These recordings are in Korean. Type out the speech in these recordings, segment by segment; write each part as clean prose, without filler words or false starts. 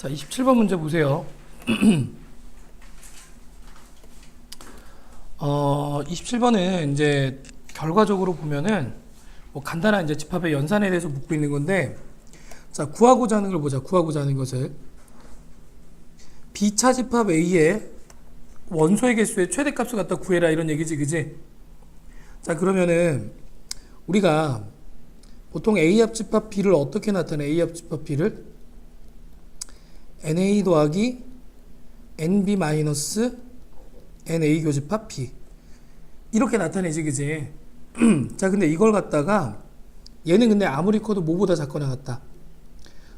자, 27번 문제 보세요. 27번은 이제 결과적으로 보면은 뭐 간단한 이제 집합의 연산에 대해서 묻고 있는 건데, 자, 구하고자 하는 걸 보자. 구하고자 하는 것을 B차 집합 A의 원소의 개수의 최대값을 갖다 구해라 이런 얘기지, 그지? 자, 그러면은 우리가 보통 A합 집합 B를 어떻게 나타내? A합 집합 B를 NA 더하기 NB 마이너스 NA 교집합 B 이렇게 나타내지, 그지? 자, 근데 이걸 갖다가 얘는 근데 아무리 커도 뭐보다 작거나 같다.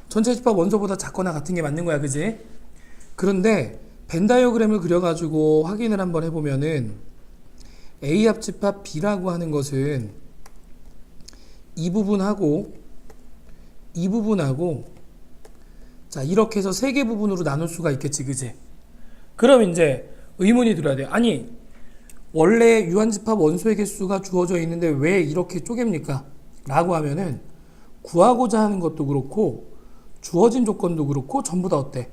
전체 집합 원소보다 작거나 같은 게 맞는 거야, 그지? 그런데 벤 다이어그램을 그려가지고 확인을 한번 해보면은 A합 집합 B라고 하는 것은 이 부분하고 이 부분하고 자, 이렇게 해서 세 개 부분으로 나눌 수가 있겠지, 그지? 그럼 이제 의문이 들어야 돼. 아니, 원래 유한집합 원소의 개수가 주어져 있는데 왜 이렇게 쪼갭니까? 라고 하면은 구하고자 하는 것도 그렇고 주어진 조건도 그렇고 전부 다 어때?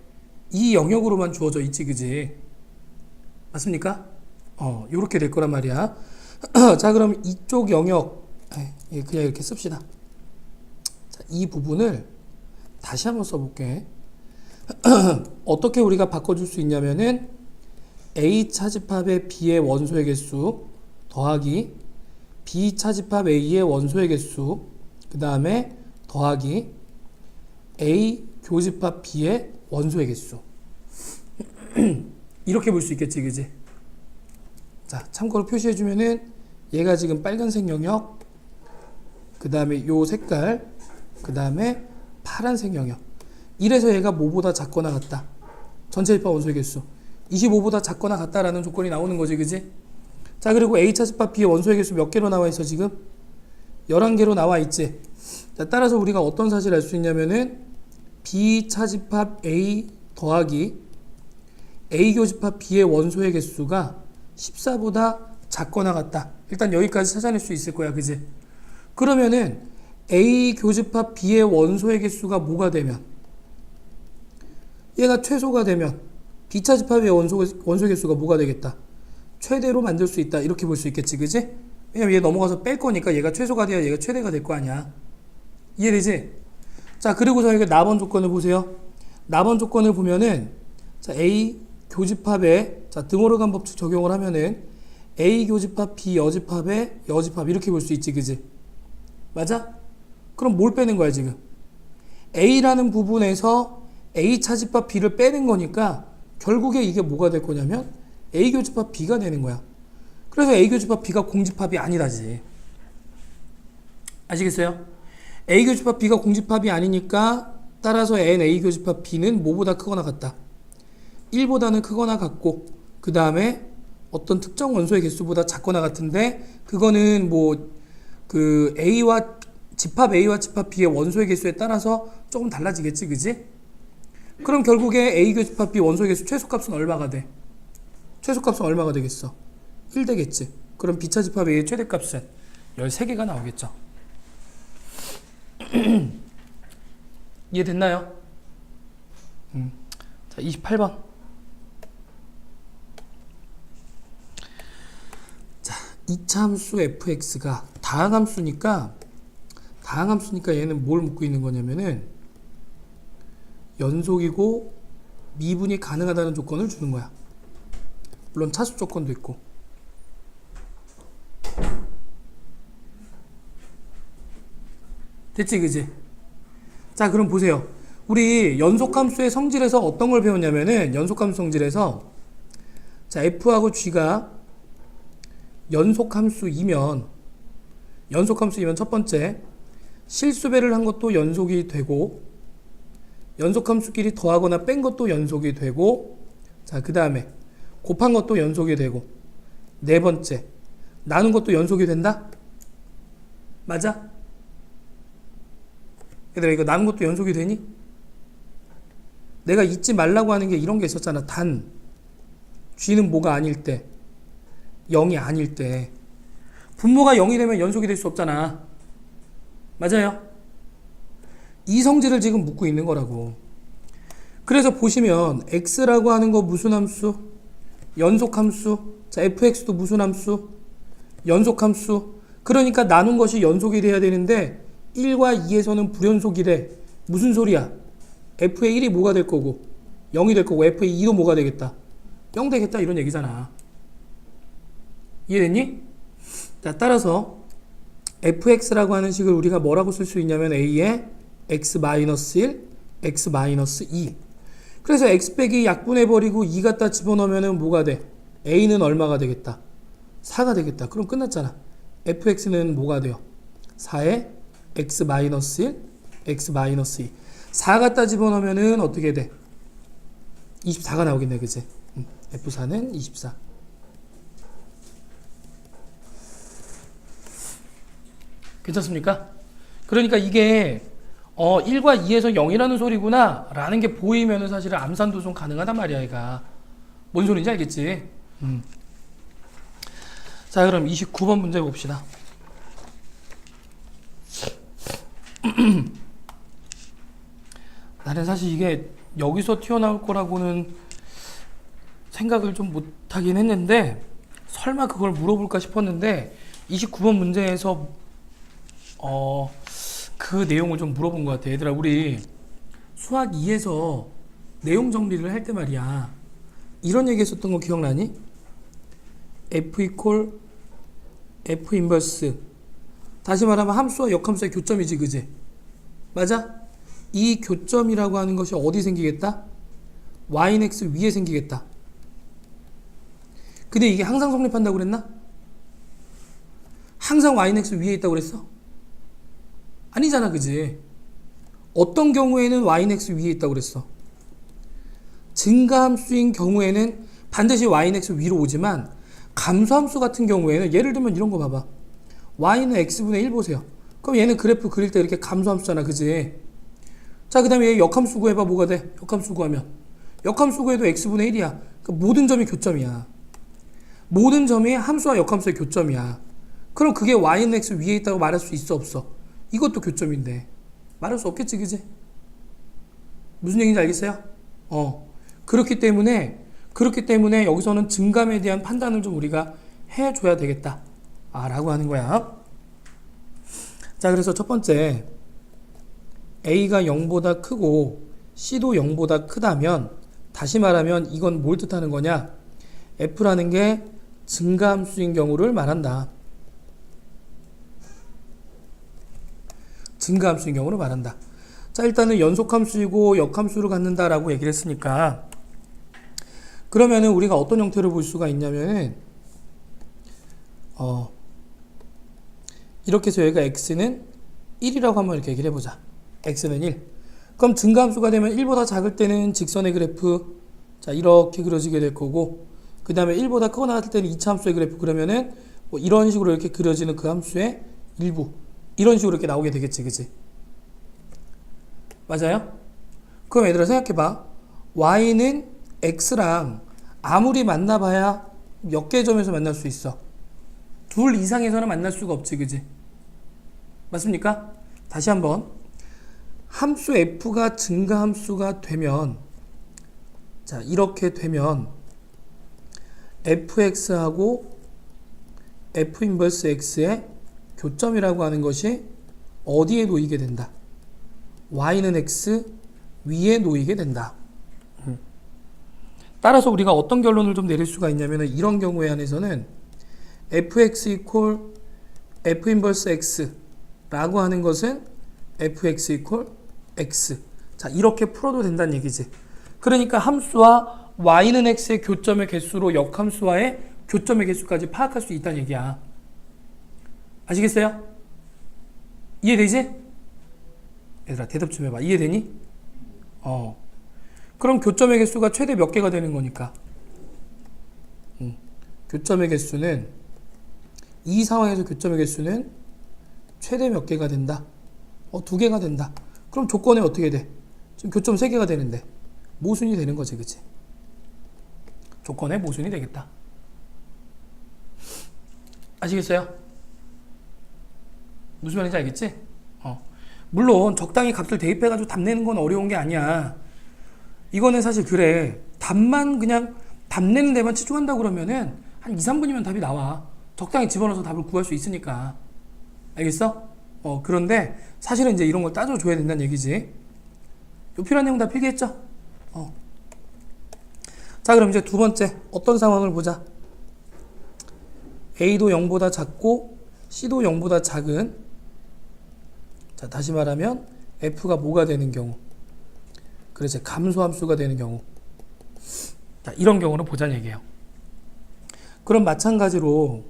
이 영역으로만 주어져 있지, 그지? 맞습니까? 요렇게 될 거란 말이야. 자, 그럼 이쪽 영역 그냥 이렇게 씁시다. 자, 이 부분을 다시 한번 써볼게. 어떻게 우리가 바꿔줄 수 있냐면은 A차 집합의 B의 원소의 개수 더하기 B차 집합 A의 원소의 개수 그 다음에 더하기 A 교집합 B의 원소의 개수 이렇게 볼 수 있겠지, 그지? 자, 참고로 표시해주면은 얘가 지금 빨간색 영역 그 다음에 요 색깔 그 다음에 파란색 영역. 이래서 얘가 뭐보다 작거나 같다. 전체 집합 원소의 개수 25보다 작거나 같다라는 조건이 나오는 거지, 그지? 자, 그리고 A차 집합 B의 원소의 개수 몇 개로 나와 있어, 지금? 11개로 나와 있지. 자, 따라서 우리가 어떤 사실을 알 수 있냐면은 B차 집합 A 더하기 A 교집합 B의 원소의 개수가 14보다 작거나 같다. 일단 여기까지 찾아낼 수 있을 거야, 그지? 그러면은 A 교집합 B의 원소의 개수가 뭐가 되면 얘가 최소가 되면 B차 집합의 원소 개수가 뭐가 되겠다? 최대로 만들 수 있다. 이렇게 볼 수 있겠지, 그지? 왜냐면 얘 넘어가서 뺄 거니까 얘가 최소가 돼야 얘가 최대가 될 거 아니야. 이해되지? 자, 그리고 저희가 나번 조건을 보세요. 나번 조건을 보면은 자, A 교집합에 자, 드모르간 법칙 적용을 하면은 A 교집합 B 여집합에 여집합 이렇게 볼 수 있지, 그지? 맞아? 그럼 뭘 빼는 거야, 지금? A라는 부분에서 A 차집합 B를 빼는 거니까 결국에 이게 뭐가 될 거냐면 A 교집합 B가 되는 거야. 그래서 A 교집합 B가 공집합이 아니다지. 아시겠어요? A 교집합 B가 공집합이 아니니까 따라서 N A 교집합 B는 뭐보다 크거나 같다. 1보다는 크거나 같고 그 다음에 어떤 특정 원소의 개수보다 작거나 같은데 그거는 뭐 그 A와 집합 A와 집합 B의 원소의 개수에 따라서 조금 달라지겠지, 그지? 그럼 결국에 A 교집합 B 원소의 개수 최소값은 얼마가 돼? 최소값은 얼마가 되겠어? 1 되겠지. 그럼 B차 집합 A의 최대값은 13개가 나오겠죠. 이해됐나요? 자, 28번. 자, 이차함수 fx가 다항함수니까 얘는 뭘 묻고 있는 거냐면은 연속이고 미분이 가능하다는 조건을 주는 거야. 물론 차수 조건도 있고. 됐지, 그지? 자, 그럼 보세요. 우리 연속함수의 성질에서 어떤 걸 배웠냐면은 연속함수 성질에서 자, f하고 g가 연속함수이면 첫 번째 실수배를 한 것도 연속이 되고 연속함수끼리 더하거나 뺀 것도 연속이 되고 자, 그 다음에 곱한 것도 연속이 되고 네 번째 나눈 것도 연속이 된다? 맞아? 얘들아, 이거 나눈 것도 연속이 되니? 내가 잊지 말라고 하는 게 이런 게 있었잖아. 단 G는 뭐가 아닐 때 0이 아닐 때 분모가 0이 되면 연속이 될 수 없잖아. 맞아요? 이 성질을 지금 묻고 있는 거라고. 그래서 보시면 x라고 하는 거 무슨 함수? 연속함수. 자, fx도 무슨 함수? 연속함수. 그러니까 나눈 것이 연속이 돼야 되는데 1과 2에서는 불연속이래. 무슨 소리야? f의 1이 뭐가 될 거고 0이 될 거고 f의 2도 뭐가 되겠다? 0 되겠다 이런 얘기잖아. 이해됐니? 자, 따라서 fx라고 하는 식을 우리가 뭐라고 쓸 수 있냐면 a에 x-1, x-2. 그래서 x 빼기 약분해버리고 2 갖다 집어넣으면 뭐가 돼? a는 얼마가 되겠다? 4가 되겠다. 그럼 끝났잖아. fx는 뭐가 돼요? 4에 x-1, x-2. 4 갖다 집어넣으면 어떻게 돼? 24가 나오겠네, 그치? F4는 24. 괜찮습니까? 그러니까 이게 1과 2에서 0이라는 소리구나 라는 게 보이면은 사실은 암산도좀 가능하단 말이야, 얘가. 뭔 소리인지 알겠지? 자, 그럼 29번 문제 봅시다. 나는 사실 이게 여기서 튀어나올 거라고는 생각을 좀 못하긴 했는데 설마 그걸 물어볼까 싶었는데 29번 문제에서 그 내용을 좀 물어본 것 같아. 얘들아, 우리 수학 2에서 내용 정리를 할 때 말이야, 이런 얘기 했었던 거 기억나니? F 이퀄 F 인버스. 다시 말하면 함수와 역함수의 교점이지, 그지? 맞아? 이 교점이라고 하는 것이 어디 생기겠다? yx 위에 생기겠다. 근데 이게 항상 성립한다고 그랬나? 항상 yx 위에 있다고 그랬어? 아니잖아, 그지? 어떤 경우에는 yx 위에 있다고 그랬어? 증가함수인 경우에는 반드시 yx 위로 오지만 감소함수 같은 경우에는 예를 들면 이런 거 봐봐. y는 x분의 1 보세요. 그럼 얘는 그래프 그릴 때 이렇게 감소함수잖아, 그지? 자, 그 다음에 얘 역함수 구해봐. 뭐가 돼? 역함수 구하면 역함수 구해도 x분의 1이야. 그러니까 모든 점이 교점이야. 모든 점이 함수와 역함수의 교점이야. 그럼 그게 y는 x 위에 있다고 말할 수 있어, 없어? 이것도 교점인데 말할 수 없겠지, 그지? 무슨 얘기인지 알겠어요? 그렇기 때문에 여기서는 증감에 대한 판단을 좀 우리가 해줘야 되겠다 라고 하는 거야. 자, 그래서 첫 번째, A가 0보다 크고 C도 0보다 크다면, 다시 말하면 이건 뭘 뜻하는 거냐? F라는 게 증가함수인 경우를 말한다. 증가함수인 경우를 말한다. 자, 일단은 연속함수이고 역함수를 갖는다라고 얘기를 했으니까, 그러면은 우리가 어떤 형태로 볼 수가 있냐면은 이렇게 해서 여기가 x는 1이라고 한번 이렇게 얘기를 해보자. x는 1. 그럼 증가함수가 되면 1보다 작을 때는 직선의 그래프, 자, 이렇게 그려지게 될 거고, 그 다음에 1보다 크고 나갔을 때는 2차 함수의 그래프. 그러면은 뭐 이런 식으로 이렇게 그려지는 그 함수의 일부, 이런 식으로 이렇게 나오게 되겠지, 그치? 맞아요? 그럼 얘들아 생각해봐. y는 x랑 아무리 만나봐야 몇 개 점에서 만날 수 있어? 둘 이상에서는 만날 수가 없지, 그지? 맞습니까? 다시 한번. 함수 f가 증가함수가 되면, 자, 이렇게 되면 fx하고 f 인버스 x의 교점이라고 하는 것이 어디에 놓이게 된다? y는 x 위에 놓이게 된다. 따라서 우리가 어떤 결론을 좀 내릴 수가 있냐면, 이런 경우에 한해서는 fx 이퀄 f 인버스 x 라고 하는 것은 fx 이퀄 x. 자, 이렇게 풀어도 된다는 얘기지. 그러니까 함수와 y는 x의 교점의 개수로 역함수와의 교점의 개수까지 파악할 수 있다는 얘기야. 아시겠어요? 이해되지? 얘들아 대답 좀 해봐. 이해되니? 그럼 교점의 개수가 최대 몇 개가 되는 거니까? 교점의 개수는, 이 상황에서 교점의 개수는 최대 몇 개가 된다? 2개가 된다. 그럼 조건에 어떻게 돼? 지금 교점 3개가 되는데 모순이 되는 거지, 그치? 조건에 모순이 되겠다. 아시겠어요? 무슨 말인지 알겠지? 물론 적당히 값을 대입해가지고 답 내는 건 어려운 게 아니야. 이거는 사실 그래. 답만 그냥 답 내는 데만 치중한다 그러면은 한 2, 3분이면 답이 나와. 적당히 집어넣어서 답을 구할 수 있으니까. 알겠어? 그런데 사실은 이제 이런 걸 따져줘야 된다는 얘기지. 요 필요한 내용 다 필기했죠? 자, 그럼 이제 두 번째 어떤 상황을 보자. A도 0보다 작고 C도 0보다 작은, 자, 다시 말하면 F가 뭐가 되는 경우, 그래서 감소함수가 되는 경우, 자, 이런 경우는 보자는 얘기예요. 그럼 마찬가지로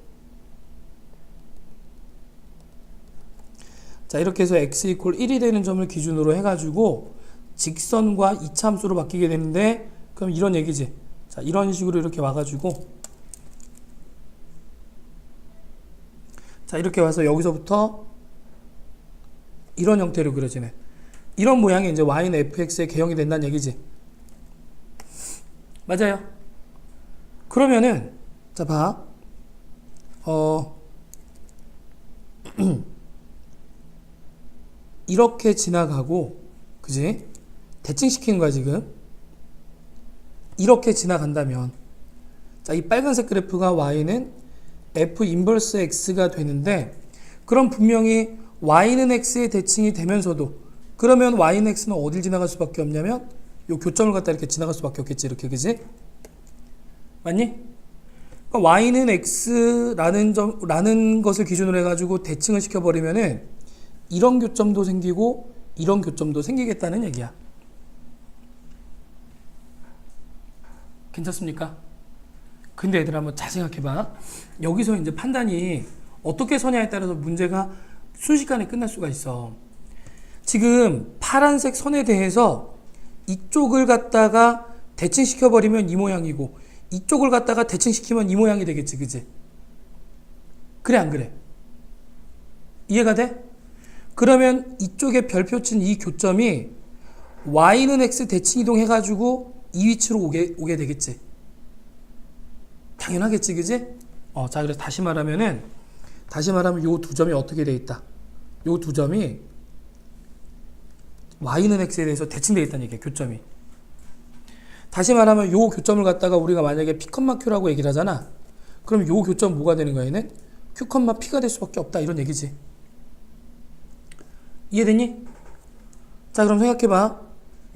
자, 이렇게 해서 x 이퀄 1이 되는 점을 기준으로 해가지고 직선과 이차함수로 바뀌게 되는데, 그럼 이런 얘기지. 자, 이런 식으로 이렇게 와가지고, 자, 이렇게 와서 여기서부터 이런 형태로 그려지네. 이런 모양이 이제 y는 fx의 개형이 된다는 얘기지. 맞아요. 그러면은 자, 봐. 이렇게 지나가고, 그지? 대칭시키는 거야 지금. 이렇게 지나간다면, 자, 이 빨간색 그래프가 y는 f 인버스 x가 되는데, 그럼 분명히 y는 x의 대칭이 되면서도, 그러면 y는 x는 어딜 지나갈 수밖에 없냐면 요 교점을 갖다 이렇게 지나갈 수밖에 없겠지. 이렇게, 그지? 맞니? 그러니까 y는 x라는 것을 기준으로 해가지고 대칭을 시켜버리면은 이런 교점도 생기고 이런 교점도 생기겠다는 얘기야. 괜찮습니까? 근데 얘들아 한번 잘 생각해봐. 여기서 이제 판단이 어떻게 서냐에 따라서 문제가 순식간에 끝날 수가 있어. 지금 파란색 선에 대해서 이쪽을 갖다가 대칭시켜버리면 이 모양이고, 이쪽을 갖다가 대칭시키면 이 모양이 되겠지, 그지? 그래, 안 그래? 이해가 돼? 그러면 이쪽에 별표 친 이 교점이 y는 x 대칭 이동해가지고 이 위치로 오게 되겠지. 당연하겠지, 그지? 자, 그래서 다시 말하면 요 두 점이 어떻게 돼 있다? 요 두 점이 y는 x에 대해서 대칭되어 있다는 얘기야, 교점이. 다시 말하면 요 교점을 갖다가 우리가 만약에 p, q라고 얘기를 하잖아. 그럼 요 교점 뭐가 되는 거야? 얘는 q, p가 될 수밖에 없다, 이런 얘기지. 이해됐니? 자, 그럼 생각해봐.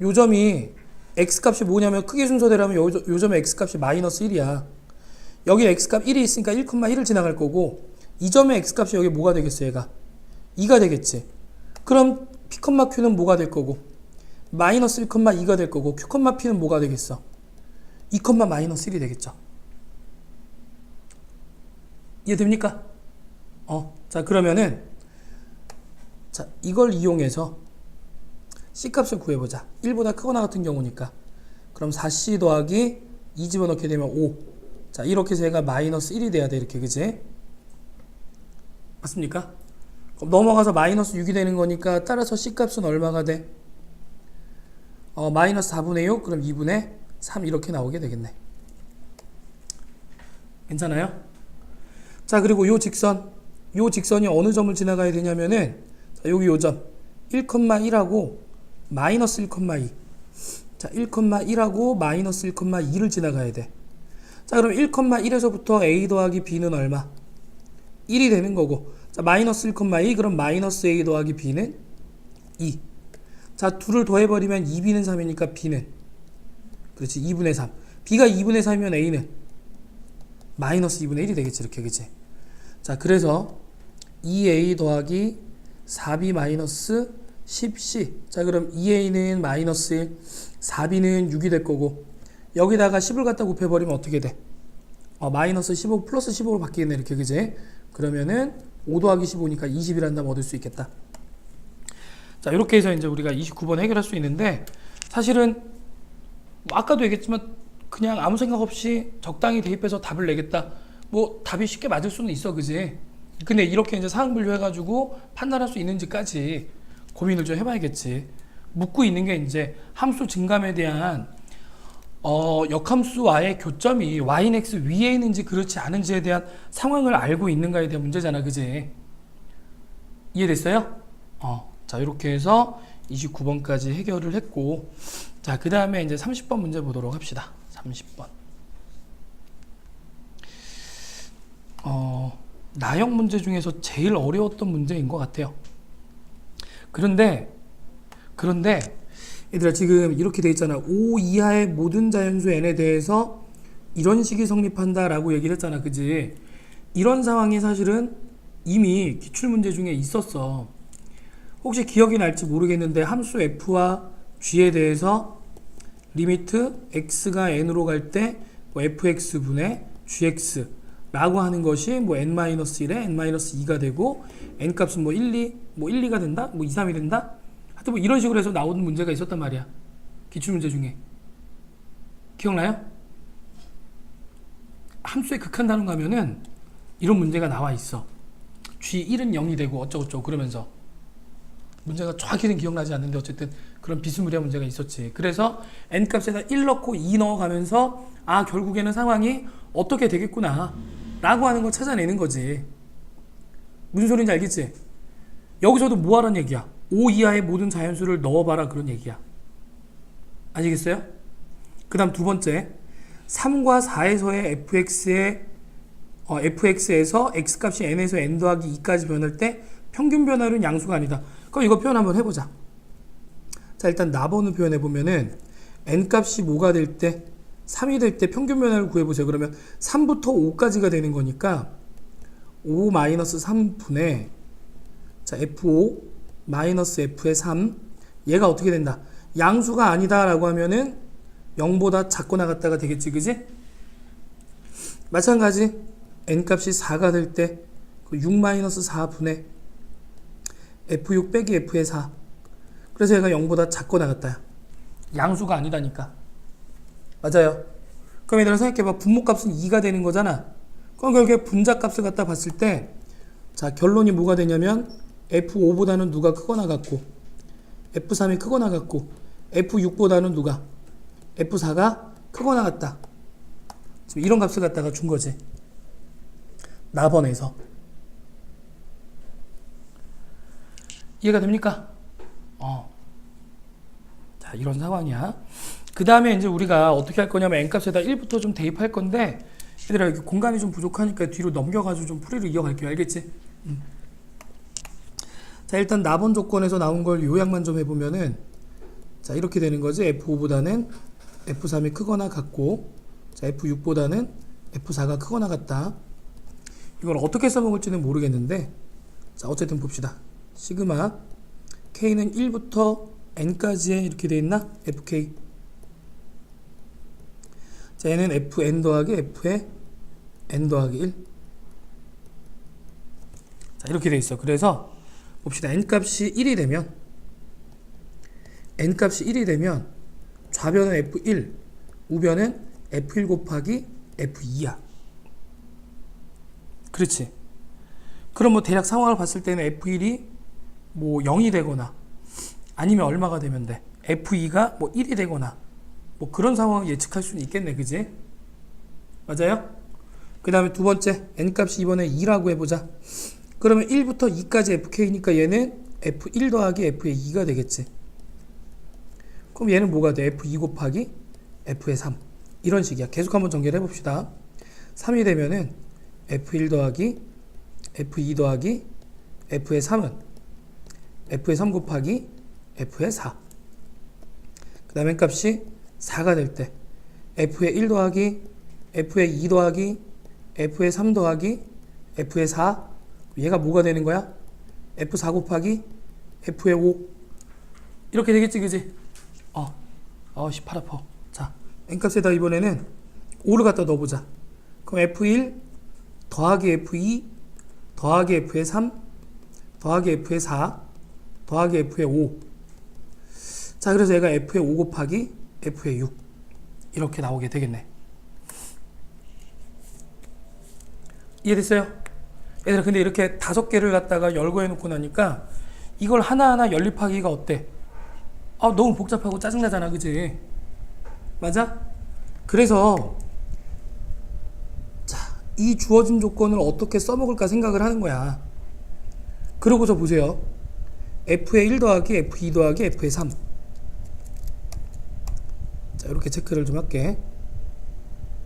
요 점이 x값이 뭐냐면 크기 순서대로 하면 요 점의 x값이 마이너스 1이야. 여기 x값 1이 있으니까 1,1을 지나갈 거고, 이 점의 x값이 여기 뭐가 되겠어? 얘가 2가 되겠지. 그럼 p, q는 뭐가 될 거고, 마이너스 1,2가 될 거고, q, p는 뭐가 되겠어? 2, 마이너스 1이 되겠죠. 이해됩니까? 자, 그러면은 자, 이걸 이용해서 C값을 구해보자. 1보다 크거나 같은 경우니까. 그럼 4C 더하기 2 집어넣게 되면 5. 자, 이렇게 해서 얘가 마이너스 1이 돼야 돼, 이렇게, 그지? 맞습니까? 그럼 넘어가서 마이너스 6이 되는 거니까 따라서 C값은 얼마가 돼? 마이너스 4분의 6, 그럼 2분의 3 이렇게 나오게 되겠네. 괜찮아요? 자, 그리고 요 직선이 어느 점을 지나가야 되냐면은, 자, 여기 요 점 1,1하고 마이너스 1,2. 자, 1,1하고 마이너스 1,2를 지나가야 돼. 자, 그럼 1,1에서부터 a 더하기 b는 얼마? 1이 되는 거고, 자, 마이너스 1,2, 그럼 마이너스 a 더하기 b는 2. 자, 둘을 더해버리면 2b는 3이니까 b는, 그렇지, 2분의 3. b가 2분의 3이면 a는 마이너스 2분의 1이 되겠지, 이렇게, 그치? 자, 그래서 2a 더하기 4b 마이너스 10c. 자, 그럼 2a는 마이너스 1, 4b는 6이 될 거고, 여기다가 10을 갖다 곱해버리면 어떻게 돼? 마이너스 15 플러스 15로 바뀌겠네, 이렇게, 그지? 그러면은 5 더하기 15니까 20이란 답 얻을 수 있겠다. 자, 이렇게 해서 이제 우리가 29번 해결할 수 있는데, 사실은 뭐 아까도 얘기했지만 그냥 아무 생각 없이 적당히 대입해서 답을 내겠다, 뭐 답이 쉽게 맞을 수는 있어, 그지? 근데 이렇게 이제 상황 분류해가지고 판단할 수 있는지까지 고민을 좀 해봐야겠지. 묻고 있는 게 이제 함수 증감에 대한 역함수와의 교점이 y는 x 위에 있는지 그렇지 않은지에 대한 상황을 알고 있는가에 대한 문제잖아, 그지? 이해됐어요? 자, 이렇게 해서 29번까지 해결을 했고, 자, 그 다음에 이제 30번 문제 보도록 합시다. 30번. 나형 문제 중에서 제일 어려웠던 문제인 것 같아요. 그런데 얘들아, 지금 이렇게 돼 있잖아. 5 이하의 모든 자연수 n에 대해서 이런 식이 성립한다 라고 얘기를 했잖아. 그지? 이런 상황이 사실은 이미 기출문제 중에 있었어. 혹시 기억이 날지 모르겠는데 함수 f와 g에 대해서 리미트 x가 n으로 갈 때 뭐 fx분의 gx 라고 하는 것이 뭐 n-1에 n-2가 되고 n 값은 뭐 1, 2, 뭐 1, 2가 된다? 뭐 2, 3이 된다? 하여튼 뭐 이런 식으로 해서 나오는 문제가 있었단 말이야. 기출문제 중에. 기억나요? 함수의 극한 단원 가면은 이런 문제가 나와 있어. g1은 0이 되고 어쩌고저쩌고 그러면서 문제가 정확히는 기억나지 않는데 어쨌든 그런 비스무리한 문제가 있었지. 그래서 n 값에다 1 넣고 2 넣어가면서 아, 결국에는 상황이 어떻게 되겠구나 라고 하는 걸 찾아내는 거지. 무슨 소리인지 알겠지? 여기서도 뭐 하라는 얘기야? 5 이하의 모든 자연수를 넣어봐라 그런 얘기야. 아시겠어요? 그 다음 두 번째, 3과 4에서의 fx에서 x값이 n에서 n 더하기 2까지 변할 때 평균 변화율은 양수가 아니다. 그럼 이거 표현 한번 해보자. 자, 일단 나번을 표현해보면은 n값이 뭐가 될 때 3이 될 때 평균 변화를 구해보세요. 그러면 3부터 5까지가 되는 거니까 5-3분의 자, f5 마이너스 f의 3 얘가 어떻게 된다? 양수가 아니다 라고 하면은 0보다 작거나 같다가 되겠지, 그지? 마찬가지 n값이 4가 될 때 6-4분의 f6 빼기 f의 4 그래서 얘가 0보다 작거나 같다. 양수가 아니다니까. 맞아요. 그럼 얘들아 생각해봐. 분모값은 2가 되는 거잖아. 그럼 결국에 분자값을 갖다 봤을 때 자, 결론이 뭐가 되냐면 f5보다는 누가 크거나 같고 f3이 크거나 같고 f6보다는 누가 f4가 크거나 같다. 지금 이런 값을 갖다가 준 거지. 나번에서. 이해가 됩니까? 자, 이런 상황이야. 그 다음에 이제 우리가 어떻게 할 거냐면 n값에다 1부터 좀 대입할 건데 얘들아 여기 공간이 좀 부족하니까 뒤로 넘겨가지고 좀 풀이를 이어갈게요. 알겠지? 자, 일단 나번 조건에서 나온 걸 요약만 좀 해보면은 자, 이렇게 되는 거지. f5보다는 f3이 크거나 같고 자, f6보다는 f4가 크거나 같다. 이걸 어떻게 써먹을지는 모르겠는데 자, 어쨌든 봅시다. 시그마 k는 1부터 n까지에 이렇게 돼 있나? fk 자, 얘는 fn 더하기 f의 n 더하기 1 자, 이렇게 돼 있어. 그래서 봅시다. n값이 1이 되면 좌변은 f1 우변은 f1 곱하기 f2야. 그렇지. 그럼 뭐 대략 상황을 봤을 때는 f1이 뭐 0이 되거나 아니면 얼마가 되면 돼? f2가 뭐 1이 되거나 뭐 그런 상황을 예측할 수는 있겠네. 그지? 맞아요? 그 다음에 두 번째 n값이 이번에 2라고 해보자. 그러면 1부터 2까지 fk니까 얘는 f1 더하기 f의 2가 되겠지. 그럼 얘는 뭐가 돼? f2 곱하기 f의 3 이런 식이야. 계속 한번 전개를 해봅시다. 3이 되면은 f1 더하기 f2 더하기 f의 3은 f의 3 곱하기 f의 4 그 다음에 n값이 4가 될 때 f의 1 더하기 f의 2 더하기 f의 3 더하기 f의 4 얘가 뭐가 되는 거야? f4 곱하기 f의 5 이렇게 되겠지, 그지? 팔 아파. 자, n값에다 이번에는 5를 갖다 넣어보자. 그럼 f1 더하기 f2 더하기 f의 3 더하기 f의 4 더하기 f의 5 자, 그래서 얘가 f의 5 곱하기 f의 6 이렇게 나오게 되겠네. 이해됐어요? 얘들아, 근데 이렇게 5개를 갖다가 열거 해놓고 나니까 이걸 하나하나 연립하기가 어때? 너무 복잡하고 짜증나잖아, 그지? 맞아? 그래서 자, 이 주어진 조건을 어떻게 써먹을까 생각을 하는 거야. 그러고서 보세요. f의 1 더하기 f2 더하기 f의 3 자, 이렇게 체크를 좀 할게.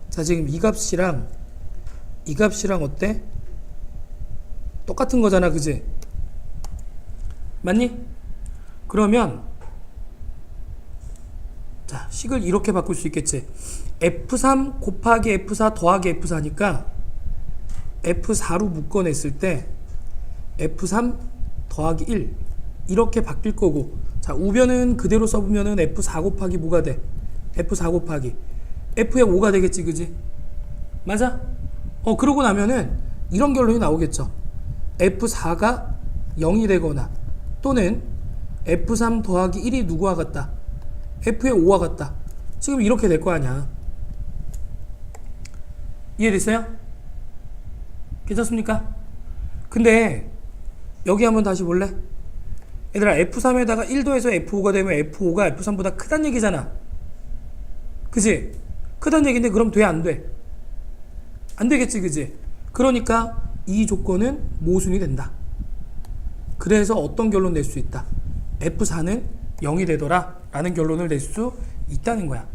자, 지금 이 값이랑 이 값이랑 어때? 똑같은 거잖아, 그지? 맞니? 그러면 자, 식을 이렇게 바꿀 수 있겠지. F3 곱하기 F4 더하기 F4니까 F4로 묶어냈을 때 F3 더하기 1 이렇게 바뀔 거고, 자, 우변은 그대로 써보면은 F4 곱하기 뭐가 돼? F4 곱하기 F의 5가 되겠지, 그지? 맞아? 그러고 나면은 이런 결론이 나오겠죠. F4가 0이 되거나 또는 F3 더하기 1이 누구와 같다? F의 5와 같다. 지금 이렇게 될 거 아니야. 이해됐어요? 괜찮습니까? 근데 여기 한번 다시 볼래? 얘들아, F3에다가 1 더해서 F5가 되면 F5가 F3보다 크단 얘기잖아. 그지? 크단 얘기인데 그럼 돼, 안 돼? 안 되겠지, 그지? 그러니까 이 조건은 모순이 된다. 그래서 어떤 결론 낼 수 있다? F4는 0이 되더라 라는 결론을 낼 수 있다는 거야.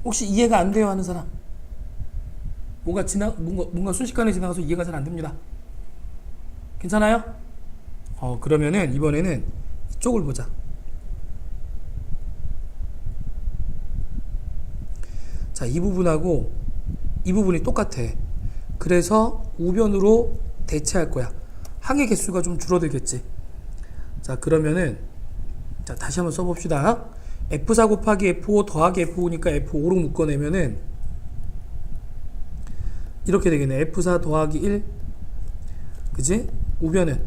혹시 이해가 안 돼요 하는 사람? 뭔가 순식간에 지나가서 이해가 잘 안 됩니다. 괜찮아요? 그러면은 이번에는 이쪽을 보자. 자, 이 부분하고 이 부분이 똑같아. 그래서 우변으로 대체할 거야. 항의 개수가 좀 줄어들겠지. 자, 그러면은 자, 다시 한번 써봅시다. F4 곱하기 F5 더하기 F5니까 F5로 묶어내면은 이렇게 되겠네. F4 더하기 1, 그지? 우변은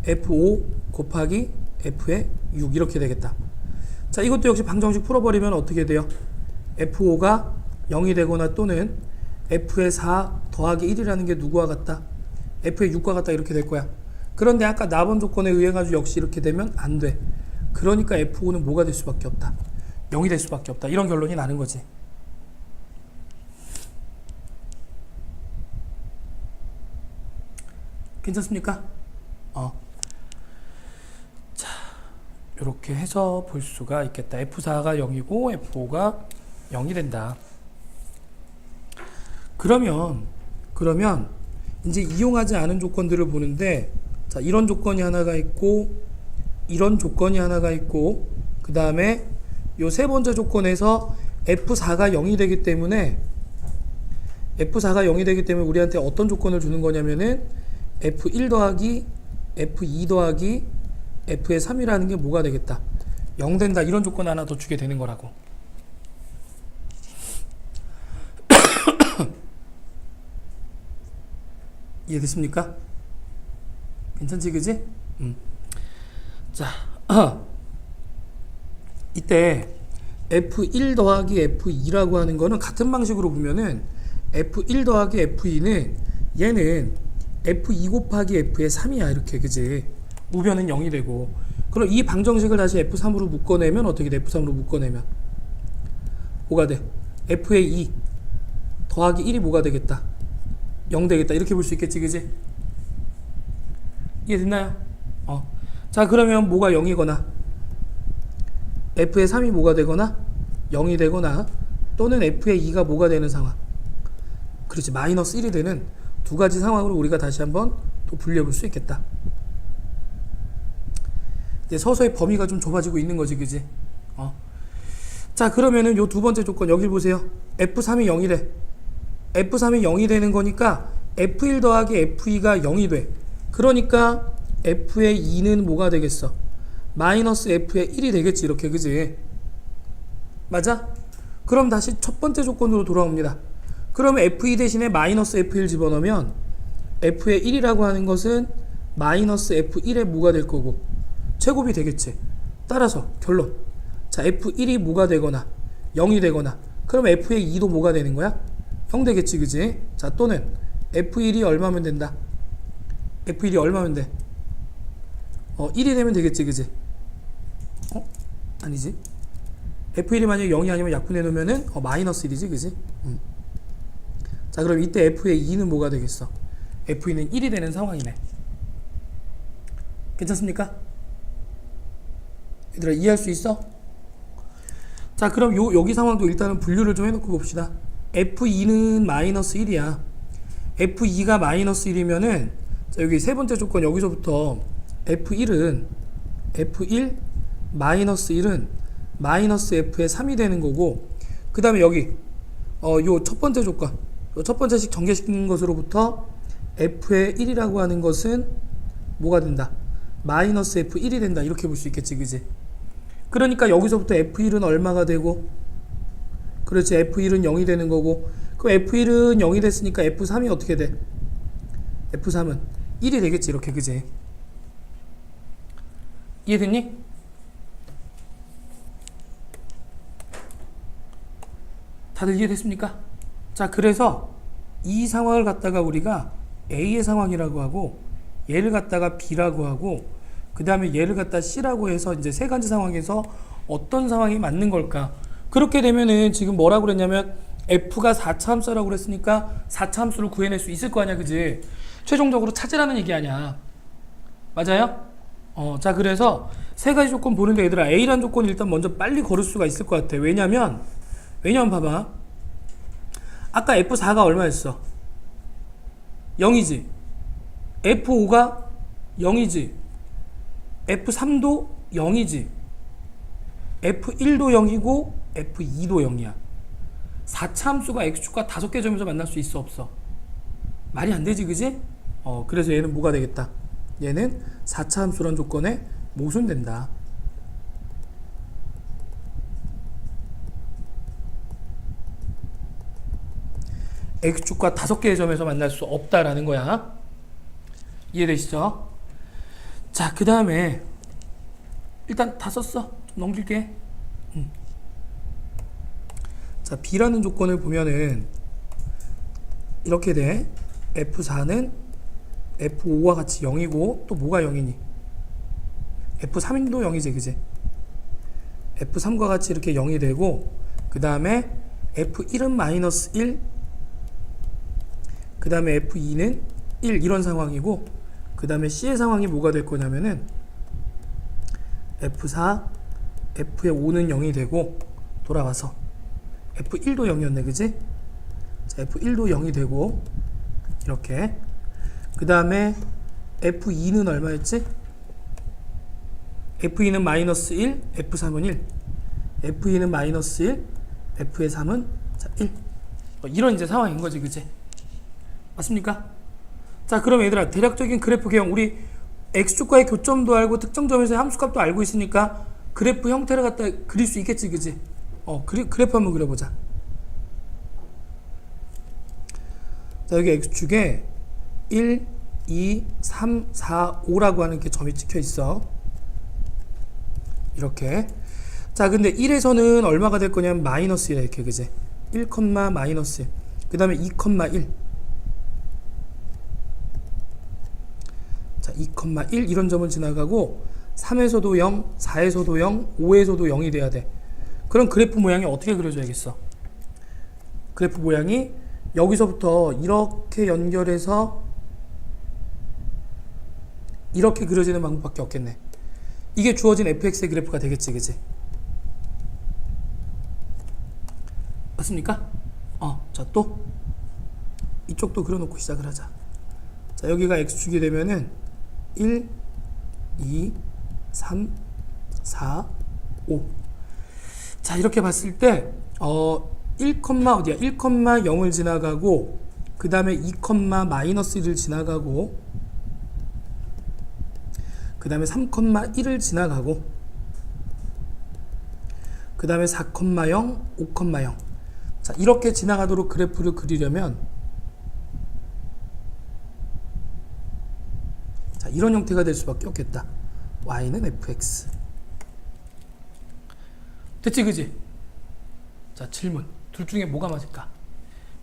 F5 곱하기 F의 6 이렇게 되겠다. 자, 이것도 역시 방정식 풀어버리면 어떻게 돼요? F5가 0이 되거나 또는 F의 4 더하기 1이라는 게 누구와 같다? F의 6과 같다 이렇게 될 거야. 그런데 아까 나번 조건에 의해 가지고 역시 이렇게 되면 안 돼. 그러니까 F5는 뭐가 될 수밖에 없다? 0이 될 수밖에 없다. 이런 결론이 나는 거지. 괜찮습니까? 자, 이렇게 해서 볼 수가 있겠다. F4가 0이고 F5가 0이 된다. 그러면 이제 이용하지 않은 조건들을 보는데, 자, 이런 조건이 하나가 있고 이런 조건이 하나가 있고 그 다음에 요 세 번째 조건에서 F4가 0이 되기 때문에 우리한테 어떤 조건을 주는 거냐면은 F1 더하기 F2 더하기 F의 3이라는 게 뭐가 되겠다? 0 된다. 이런 조건 하나 더 주게 되는 거라고. 이해됐습니까? 괜찮지, 그지? 자, 이때 F1 더하기 F2라고 하는 거는 같은 방식으로 보면은 F1 더하기 F2는 얘는 F2 곱하기 F의 3이야. 이렇게, 그지? 우변은 0이 되고. 그럼 이 방정식을 다시 F3으로 묶어내면 어떻게 돼? F3으로 묶어내면 뭐가 돼? F의 2 더하기 1이 뭐가 되겠다? 0 되겠다. 이렇게 볼 수 있겠지, 그지? 이해됐나요? 자, 그러면 뭐가 0이거나 F의 3이 뭐가 되거나 0이 되거나 또는 F의 2가 뭐가 되는 상황. 그렇지, 마이너스 1이 되는 두 가지 상황으로 우리가 다시 한번 또 분류해 볼 수 있겠다. 이제 서서히 범위가 좀 좁아지고 있는 거지, 그지? 자, 그러면은 요 두 번째 조건 여기 보세요. F3이 0이래. F3이 0이 되는 거니까 F1 더하기 F2가 0이 돼. 그러니까 F의 2는 뭐가 되겠어? 마이너스 F의 1이 되겠지, 이렇게, 그지? 맞아? 그럼 다시 첫 번째 조건으로 돌아옵니다. 그러면 F2 대신에 마이너스 F1 집어넣으면 F의 1이라고 하는 것은 마이너스 F1의 뭐가 될 거고 제곱이 되겠지. 따라서 결론. 자, F1이 뭐가 되거나 0이 되거나 그럼 F의 2도 뭐가 되는 거야? 0 되겠지, 그지? 자, 또는 F1이 얼마면 된다? F1이 얼마면 돼? 1이 되면 되겠지, 그지? 아니지. F1이 만약에 0이 아니면 약분해 놓으면은 마이너스 1이지, 그지? 자, 그럼 이때 F의 2는 뭐가 되겠어? F2는 1이 되는 상황이네. 괜찮습니까? 얘들아, 이해할 수 있어? 자, 그럼 여기 상황도 일단은 분류를 좀 해놓고 봅시다. F2는 마이너스 1이야. F2가 마이너스 1이면은, 자, 여기 세 번째 조건 여기서부터 F1 마이너스 1은 마이너스 F의 3이 되는 거고, 그 다음에 여기 요 첫 번째 조건, 요 첫 번째씩 전개시키는 것으로부터 F의 1이라고 하는 것은 뭐가 된다? 마이너스 F1이 된다. 이렇게 볼 수 있겠지, 그지? 그러니까 여기서부터 F1은 얼마가 되고, 그렇지, F1은 0이 되는 거고, 그럼 F1은 0이 됐으니까 F3이 어떻게 돼? F3은 1이 되겠지, 이렇게, 그지? 이해됐니? 다들 이해됐습니까? 자, 그래서 이 상황을 갖다가 우리가 A의 상황이라고 하고, 얘를 갖다가 B라고 하고, 그 다음에 얘를 갖다 C라고 해서 이제 세 가지 상황에서 어떤 상황이 맞는 걸까? 그렇게 되면은 지금 뭐라고 그랬냐면 F가 4차 함수라고 그랬으니까 4차 함수를 구해낼 수 있을 거 아니야, 그지? 최종적으로 찾으라는 얘기 아니야. 맞아요? 자, 그래서 세 가지 조건 보는데 얘들아, A라는 조건 일단 먼저 빨리 걸을 수가 있을 것 같아. 왜냐면 봐봐. 아까 F4가 얼마였어? 0이지. F5가 0이지. F3도 0이지. F1도 0이고 F2도 0이야. 4차 함수가 X축과 5개 점에서 만날 수 있어, 없어? 말이 안 되지, 그지? 그래서 얘는 뭐가 되겠다? 얘는 4차 함수란 조건에 모순된다. X축과 5개의 점에서 만날 수 없다라는 거야. 이해되시죠? 자, 그 다음에 일단 다 썼어. 좀 넘길게. 자, B라는 조건을 보면은 이렇게 돼. F4는 F5와 같이 0이고, 또 뭐가 0이니? F3도 0이지, 그지? F3과 같이 이렇게 0이 되고, 그 다음에 F1은 마이너스 1, 그 다음에 F2는 1, 이런 상황이고, 그 다음에 C의 상황이 뭐가 될 거냐면은 F4, F의 5는 0이 되고, 돌아와서 F1도 0이었네, 그지? 자, F1도 0이 되고, 이렇게. 그 다음에 F2는 얼마였지? F2는 마이너스 1, F3은 1. F2는 마이너스 1, F의 3은 자, 1. 이런 이제 상황인 거지, 그지? 맞습니까? 자, 그럼 얘들아, 대략적인 그래프 개형, 우리 X축과의 교점도 알고 특정점에서의 함수값도 알고 있으니까 그래프 형태를 갖다 그릴 수 있겠지, 그지? 그래프 한번 그려보자. 자, 여기 X축에 1, 2, 3, 4, 5라고 하는 게 점이 찍혀 있어. 이렇게. 자, 근데 1에서는 얼마가 될 거냐면 마이너스 1 이렇게, 그지? 1, 마이너스 1. 그 다음에 2, 1. 자, 2, 1 이런 점을 지나가고 3에서도 0, 4에서도 0, 5에서도 0이 돼야 돼. 그럼 그래프 모양이 어떻게 그려져야겠어? 그래프 모양이 여기서부터 이렇게 연결해서 이렇게 그려지는 방법밖에 없겠네. 이게 주어진 fx의 그래프가 되겠지, 그지? 맞습니까? 자, 또 이쪽도 그려놓고 시작을 하자. 자, 여기가 x축이 되면은 1, 2, 3, 4, 5. 자, 이렇게 봤을 때 1, 어디야? 1, 0을 지나가고, 그 다음에 2, 마이너스 1을 지나가고, 그 다음에 3, 1을 지나가고, 그 다음에 4, 0, 5, 0. 자, 이렇게 지나가도록 그래프를 그리려면, 자, 이런 형태가 될 수밖에 없겠다. y는 fx. 됐지, 그지? 자, 질문. 둘 중에 뭐가 맞을까?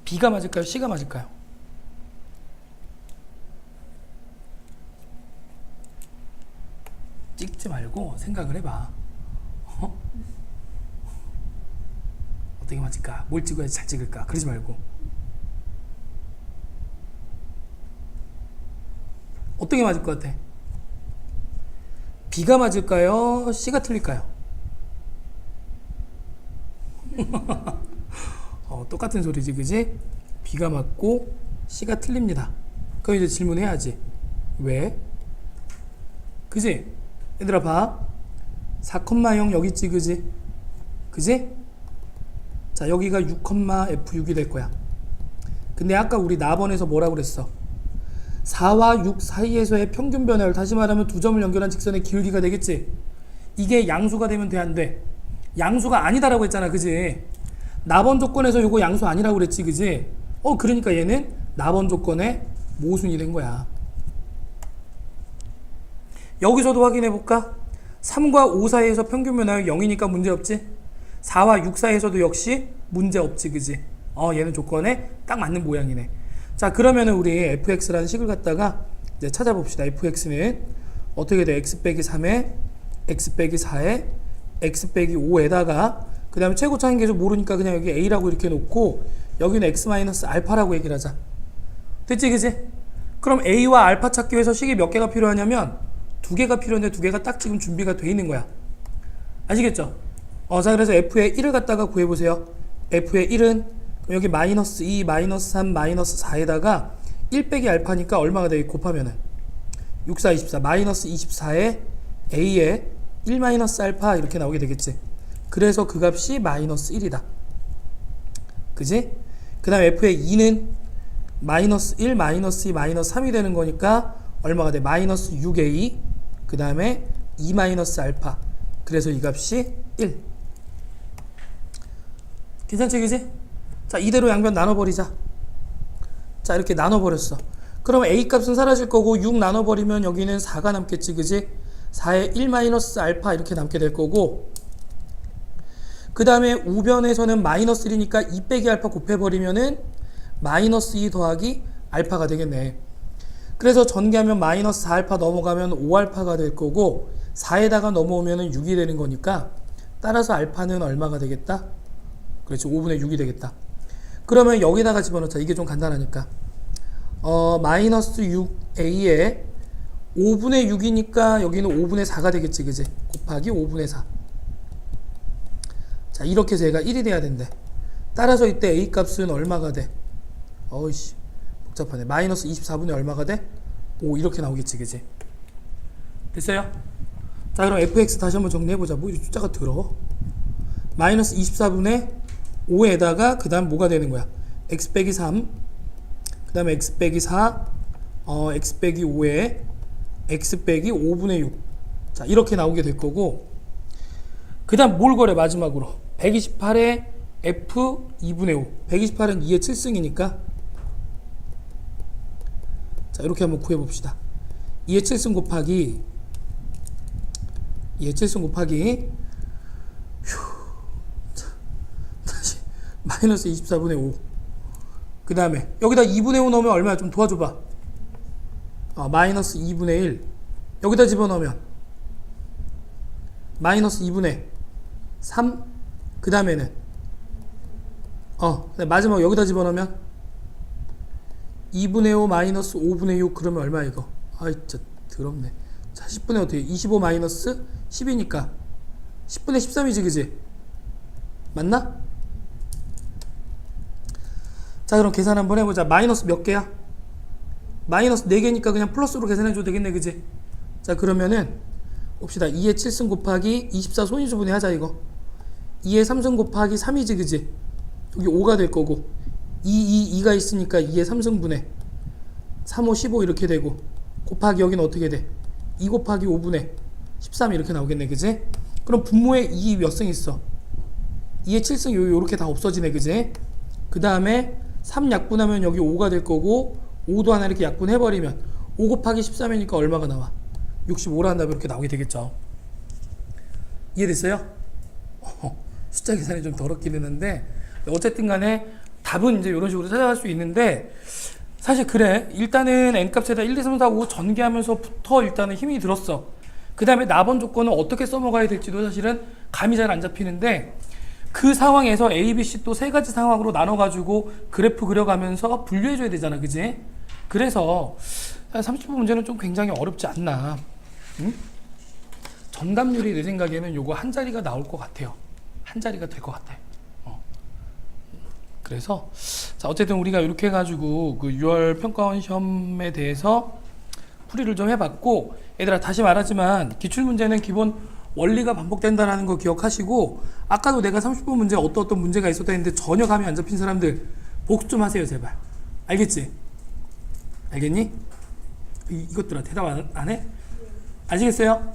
B가 맞을까요? C가 맞을까요? 찍지 말고 생각을 해봐. 어떻게 맞을까? 뭘 찍어야지 잘 찍을까? 그러지 말고. 어떻게 맞을 것 같아? B가 맞을까요? C가 틀릴까요? 똑같은 소리지, 그지? B가 맞고 C가 틀립니다. 그럼 이제 질문해야지. 왜? 그지? 얘들아 봐. 4,0 여기 있지, 그지? 그지? 자, 여기가 6,F6이 될 거야. 근데 아까 우리 나번에서 뭐라고 그랬어? 4와 6 사이에서의 평균 변화율, 다시 말하면 두 점을 연결한 직선의 기울기가 되겠지? 이게 양수가 되면 돼, 안 돼? 양수가 아니다라고 했잖아, 그지? 나번 조건에서 요거 양수 아니라고 그랬지, 그지? 그러니까 얘는 나번 조건의 모순이 된 거야. 여기서도 확인해 볼까? 3과 5 사이에서 평균 변화율 0이니까 문제없지? 4와 6 사이에서도 역시 문제없지, 그지? 얘는 조건에 딱 맞는 모양이네. 자, 그러면은 우리 fx라는 식을 갖다가 이제 찾아봅시다. fx는 어떻게 돼? x 빼기 3에 x 빼기 4에 x 빼기 5에다가 그 다음에 최고차인 계속 모르니까 그냥 여기 a라고 이렇게 놓고 여기는 x 마이너스 알파라고 얘기를 하자. 됐지, 그지? 그럼 a와 알파 찾기 위해서 식이 몇 개가 필요하냐면 2개가 필요한데 2개가 딱 지금 준비가 돼 있는 거야. 아시겠죠? 자, 그래서 f의 1을 갖다가 구해보세요. f의 1은 여기 마이너스 2, 마이너스 3, 마이너스 4에다가 1 빼기 알파니까 얼마가 돼? 곱하면은 6, 4, 24 마이너스 24에 a에 1 마이너스 알파 이렇게 나오게 되겠지. 그래서 그 값이 마이너스 1이다. 그지? 그 다음에 f의 2는 마이너스 1, 마이너스 2, 마이너스 3이 되는 거니까 얼마가 돼? 마이너스 6a 그 다음에 2 마이너스 알파. 그래서 이 값이 1. 괜찮지, 그지? 자, 이대로 양변 나눠버리자. 자, 이렇게 나눠버렸어. 그럼 a 값은 사라질 거고 6 나눠버리면 여기는 4가 남겠지, 그지? 4에 1 마이너스 알파 이렇게 남게 될 거고, 그 다음에 우변에서는 마이너스 1이니까 2 빼기 알파 곱해버리면은 마이너스 2 더하기 알파가 되겠네. 그래서 전개하면 마이너스 4알파 넘어가면 5알파가 될 거고 4에다가 넘어오면 6이 되는 거니까 따라서 알파는 얼마가 되겠다? 그렇지, 5분의 6이 되겠다. 그러면 여기다가 집어넣자. 이게 좀 간단하니까. 마이너스 6a에 5분의 6이니까 여기는 5분의 4가 되겠지, 그지? 곱하기 5분의 4. 자, 이렇게 해서 얘가 1이 돼야 된대. 따라서 이때 a 값은 얼마가 돼? 어이씨, 복잡하네. 마이너스 24분의 얼마가 돼? 5 이렇게 나오겠지, 그지? 됐어요? 자, 그럼 fx 다시 한번 정리해보자. 뭐 이렇게 숫자가 더러워? 마이너스 24분의 5에다가 그 다음 뭐가 되는 거야? x 빼기 3, 그 다음에 x 빼기 4, x 빼기 5에 x 빼기 5분의 6. 자, 이렇게 나오게 될 거고, 그 다음 뭘 거래? 마지막으로 128에 f 2분의 5. 128은 2의 7승이니까 자, 이렇게 한번 구해봅시다. 2의 7승 곱하기 2의 7승 곱하기 다시 마이너스 24분의 5. 그 다음에 여기다 2분의 5 넣으면 얼마야? 좀 도와줘봐. 마이너스 2분의 1. 여기다 집어넣으면 마이너스 2분의 3. 그 다음에는 마지막 여기다 집어넣으면 2분의 5 마이너스 5분의 6. 그러면 얼마야 이거? 아이 진짜 더럽네. 자, 10분의 어떻게 25 마이너스 10이니까 10분의 13이지, 그지? 맞나? 자, 그럼 계산 한번 해보자. 마이너스 몇 개야? 마이너스 4개니까 그냥 플러스로 계산해줘도 되겠네, 그지? 자, 그러면은 봅시다. 2의 7승 곱하기 24 소인수분해 하자, 이거. 2의 3승 곱하기 3이지, 그지? 여기 5가 될 거고 2가 있으니까 2의 3승분해 3, 5, 15 이렇게 되고 곱하기 여기는 어떻게 돼? 2 곱하기 5분의 13 이렇게 나오겠네, 그지? 그럼 분모에 2 몇 승 있어? 2의 7승 요렇게 다 없어지네, 그지? 그 다음에 3 약분하면 여기 5가 될 거고 5도 하나 이렇게 약분해버리면 5 곱하기 13이니까 얼마가 나와? 65라는 답이 이렇게 나오게 되겠죠. 이해됐어요? 숫자 계산이 좀 더럽긴 했는데 어쨌든 간에 답은 이제 이런 식으로 찾아갈 수 있는데, 사실 그래, 일단은 n값에다 1, 2, 3, 4, 5 전개하면서부터 일단은 힘이 들었어. 그 다음에 나번 조건은 어떻게 써먹어야 될지도 사실은 감이 잘 안 잡히는데, 그 상황에서 A, B, C 또 세 가지 상황으로 나눠가지고 그래프 그려가면서 분류해줘야 되잖아, 그지? 그래서 30분 문제는 좀 굉장히 어렵지 않나. 응? 정답률이 내 생각에는 요거 한 자리가 나올 것 같아요. 한 자리가 될 것 같아. 그래서 자 어쨌든 우리가 이렇게 해가지고 그 6월 평가원 시험에 대해서 풀이를 좀 해봤고, 얘들아 다시 말하지만 기출문제는 기본 원리가 반복된다라는 거 기억하시고, 아까도 내가 30분 문제 어떤 문제가 있었다 했는데 전혀 감이 안 잡힌 사람들 복습 좀 하세요 제발. 알겠지? 알겠니? 이것들아 대답 안 해? 아시겠어요?